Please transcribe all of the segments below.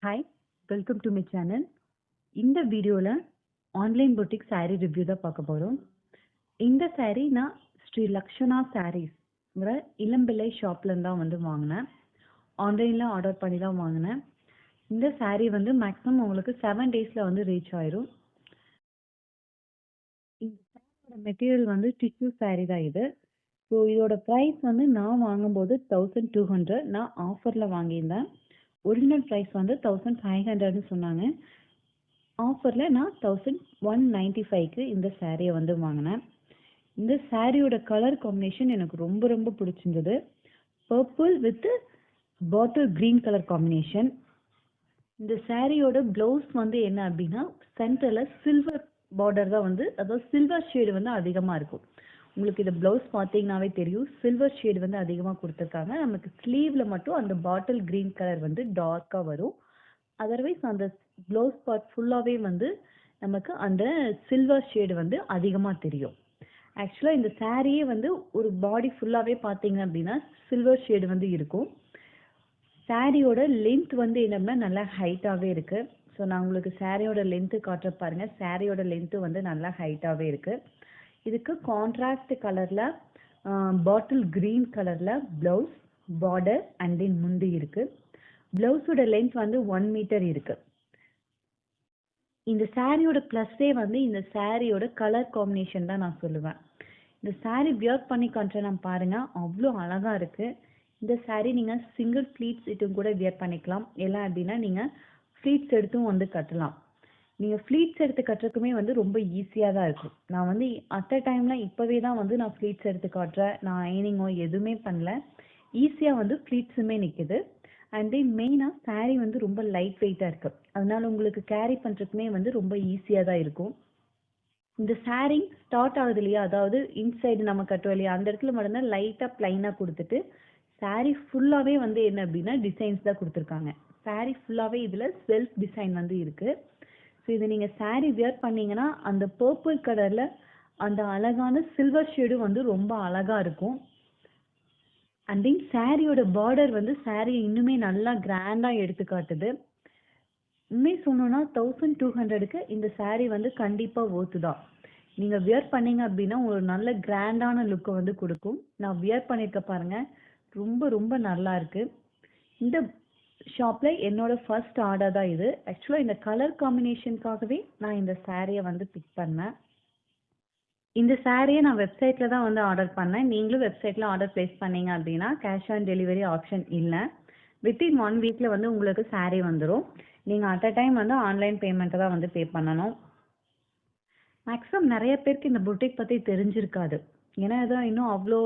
Hi, welcome to my channel. இந்த வீடியோவில் online boutique saree review தான் பார்க்க போகிறோம். இந்த saree நான் ஸ்ரீ லக்ஷனா சாரீஸ்ங்கிற இளம்பிள்ளை ஷாப்லேருந்து தான் வந்து வாங்கினேன். ஆன்லைனில் ஆர்டர் பண்ணி தான் வாங்கினேன். இந்த saree வந்து மேக்ஸிமம் உங்களுக்கு 7 டேஸில் வந்து ரீச் ஆயிரும். இந்த சாரியோட மெட்டீரியல் வந்து டிஷ்யூ saree தான் இது. ஸோ இதோட ப்ரைஸ் வந்து நான் வாங்கும்போது 1200. நான் ஆஃபரில் வாங்கியிருந்தேன். ஒரிஜினல் ப்ரைஸ் வந்து 1500ன்னு சொன்னாங்க. ஆஃபரில் நான் 1195க்கு இந்த சாரியை வந்து வாங்கினேன். இந்த சாரியோட கலர் காம்பினேஷன் எனக்கு ரொம்ப ரொம்ப பிடிச்சிருந்தது. Purple with bottle green colour combination. இந்த சாரியோட ப்ளவுஸ் வந்து என்ன அப்படின்னா சென்டரில் சில்வர் பார்டர் தான் வந்து, அதாவது சில்வர் ஷேடு வந்து அதிகமாக இருக்கும். உங்களுக்கு இந்த ப்ளவுஸ் பார்த்தீங்கன்னாவே தெரியும், சில்வர் ஷேடு வந்து அதிகமாக கொடுத்துருக்காங்க. நமக்கு ஸ்லீவில் மட்டும் அந்த பாட்டில் க்ரீன் கலர் வந்து டார்க்காக வரும். அதர்வைஸ் அந்த ப்ளவுஸ் பார்ட் ஃபுல்லாகவே வந்து நமக்கு அந்த சில்வர் ஷேடு வந்து அதிகமாக தெரியும். ஆக்சுவலாக இந்த சாரியே வந்து ஒரு பாடி ஃபுல்லாகவே பார்த்தீங்க அப்படின்னா சில்வர் ஷேடு வந்து இருக்கும். சாரியோட லென்த் வந்து என்னன்னா நல்லா ஹைட்டாகவே இருக்குது. ஸோ நான் உங்களுக்கு சாரியோட லென்த்து காட்டுற பாருங்க. சாரியோட லென்த்து வந்து நல்லா ஹைட்டாகவே இருக்குது. இதுக்கு கான்ட்ராஸ்ட் கலரில் பாட்டில் க்ரீன் கலரில் ப்ளவுஸ், பார்டர் அண்ட் தென் முந்தி இருக்குது. ப்ளவுஸோட லென்த் வந்து 1 மீட்டர் இருக்குது. இந்த சாரியோட ப்ளஸ்ஸே வந்து இந்த சாரியோட கலர் காம்பினேஷன் தான் நான் சொல்லுவேன். இந்த சாரீ வியர் பண்ணி காட்டுறேன் பாருங்கள், அவ்வளோ அழகாக இருக்குது. இந்த சாரீ நீங்கள் சிங்கிள் ஃப்ளீட்ஸ் இட்டும் கூட வியர் பண்ணிக்கலாம். எல்லாம் அப்படின்னா நீங்கள் ஃப்ளீட்ஸ் எடுத்தும் வந்து கட்டலாம். நீங்கள் ஃப்ளீட்ஸ் எடுத்து கட்டுறதுக்குமே வந்து ரொம்ப ஈஸியாக தான் இருக்கும். நான் வந்து அட் அ டைமில் இப்போவே தான் வந்து நான் ஃப்ளீட்ஸ் எடுத்து காட்டுறேன். நான் ஐனிங்கோ எதுவுமே பண்ணல. ஈஸியாக வந்து ஃப்ளீட்ஸுமே நிற்குது. அண்ட் தென் மெயினாக சாரீ வந்து ரொம்ப லைட் வெயிட்டாக இருக்குது. அதனால உங்களுக்கு கேரி பண்ணுறதுக்குமே வந்து ரொம்ப ஈஸியாக தான் இருக்கும். இந்த சாரீ ஸ்டார்ட் ஆகுது இல்லையா, அதாவது இன்சைடு நம்ம கட்டுவோம் இல்லையா, அந்த இடத்துல மட்டும்தான் லைட்டாக ப்ளைனாக கொடுத்துட்டு சாரீ ஃபுல்லாகவே வந்து என்ன அப்படின்னா டிசைன்ஸ் தான் கொடுத்துருக்காங்க. சாரீ ஃபுல்லாகவே இதில் செல்ஃப் டிசைன் வந்து இருக்குது. ஸோ இதை நீங்கள் சாரீ வியர் பண்ணிங்கன்னா அந்த பர்பிள் கலரில் அந்த அழகான சில்வர் ஷேடும் வந்து ரொம்ப அழகாக இருக்கும். அண்ட் தென் சாரியோட பார்டர் வந்து சாரியை இன்னுமே நல்லா கிராண்டாக எடுத்து காட்டுது. உண்மை சொல்லணும்னா 1200க்கு இந்த சாரீ வந்து கண்டிப்பாக ஒர்த்து தான். நீங்கள் வியர் பண்ணீங்க அப்படின்னா ஒரு நல்ல கிராண்டான லுக்கை வந்து கொடுக்கும். நான் வியர் பண்ணியிருக்க பாருங்கள், ரொம்ப ரொம்ப நல்லா இருக்குது. இந்த ஷாப்பில் என்னோட ஃபர்ஸ்ட் ஆர்டர் தான் இது. ஆக்சுவலாக இந்த கலர் காம்பினேஷனுக்காகவே நான் இந்த சாரியை வந்து பிக் பண்ணேன். இந்த சாரியை நான் வெப்சைட்டில் தான் வந்து ஆர்டர் பண்ணேன். நீங்களும் வெப்சைட்டில் ஆர்டர் ப்ளேஸ் பண்ணீங்க அப்படின்னா கேஷ் ஆன் டெலிவரி ஆப்ஷன் இல்லை. வித்தின் 1 வீக்கில் வந்து உங்களுக்கு சாரீ வந்துடும். நீங்கள் அட் அ டைம் வந்து ஆன்லைன் பேமெண்ட்டை தான் வந்து பே பண்ணணும். மேக்ஸிமம் நிறைய பேருக்கு இந்த புட்டிக் பற்றி தெரிஞ்சிருக்காது. ஏன்னா இதான் இன்னும் அவ்வளோ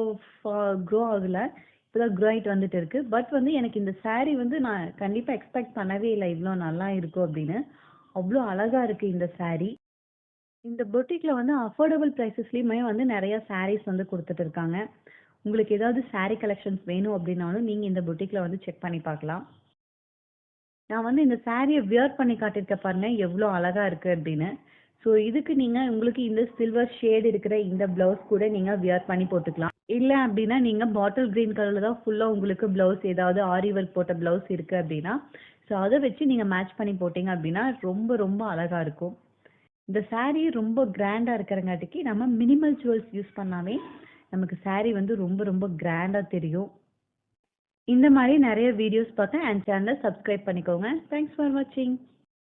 க்ரோ ஆகலை, இப்போ தான் க்ரோ ஆகிட்டு வந்துட்டு இருக்குது. பட் வந்து எனக்கு இந்த சாரீ வந்து நான் கண்டிப்பாக எக்ஸ்பெக்ட் பண்ணவே இல்லை இவ்வளோ நல்லா இருக்கும் அப்படின்னு. அவ்வளோ அழகாக இருக்குது இந்த சாரீ. இந்த பொட்டிக்கில் வந்து அஃபோர்டபுள் ப்ரைஸஸ்லேயுமே வந்து நிறையா சாரீஸ் வந்து கொடுத்துட்டு இருக்காங்க. உங்களுக்கு ஏதாவது சாரீ கலெக்ஷன்ஸ் வேணும் அப்படின்னாலும் நீங்கள் இந்த பொட்டிக்கில் வந்து செக் பண்ணி பார்க்கலாம். நான் வந்து இந்த சாரியை வியர் பண்ணி காட்டியிருக்க பாருங்க, எவ்வளோ அழகாக இருக்குது அப்படின்னு. ஸோ இதுக்கு நீங்கள் உங்களுக்கு இந்த சில்வர் ஷேடு இருக்கிற இந்த ப்ளவுஸ் கூட நீங்கள் வியர் பண்ணி போட்டுக்கலாம். இல்லை அப்படின்னா நீங்கள் பாட்டில் க்ரீன் கலரில் தான் ஃபுல்லாக உங்களுக்கு ப்ளவுஸ் ஏதாவது ஆரி ஒர்க் போட்ட ப்ளவுஸ் இருக்குது அப்படின்னா ஸோ அதை வச்சு நீங்கள் மேட்ச் பண்ணி போட்டிங்க அப்படின்னா ரொம்ப ரொம்ப அழகாக இருக்கும். இந்த சாரீ ரொம்ப கிராண்டாக இருக்கிறங்காட்டிக்கு நம்ம மினிமல் ஜுவல்ஸ் யூஸ் பண்ணாவே நமக்கு சாரீ வந்து ரொம்ப ரொம்ப கிராண்டாக தெரியும். இந்த மாதிரி நிறைய வீடியோஸ் பார்க்க என் சேனலை சப்ஸ்கிரைப் பண்ணிக்கோங்க. தேங்க்ஸ் ஃபார் வாட்சிங்.